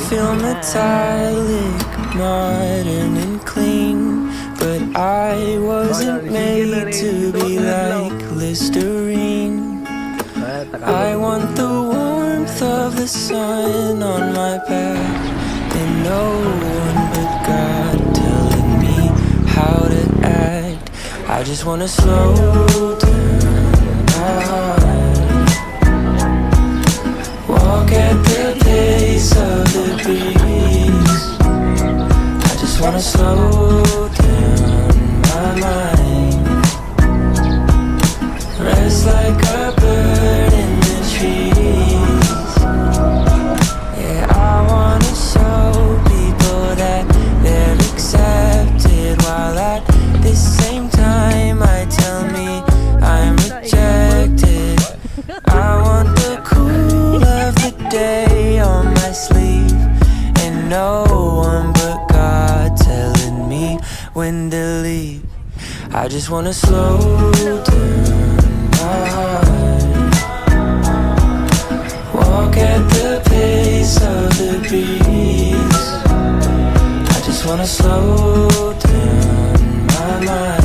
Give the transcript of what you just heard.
feel metallic, modern and clean, but I wasn't made to be like Listerine. I want the warmth of the sun on my back, and no one but God telling me how to act. I just wanna slow down my heart, walk at the pace of the breeze. I just wanna slow down my mind, rest like a bird in the trees. Yeah, I wanna show people that they're accepted, while at the same time I tell me I'm rejected. I want the cool of the day on my sleeve, and no one but God telling me when to leave. I just wanna slow down my heart, walk at the pace of the breeze. I just wanna slow down my mind,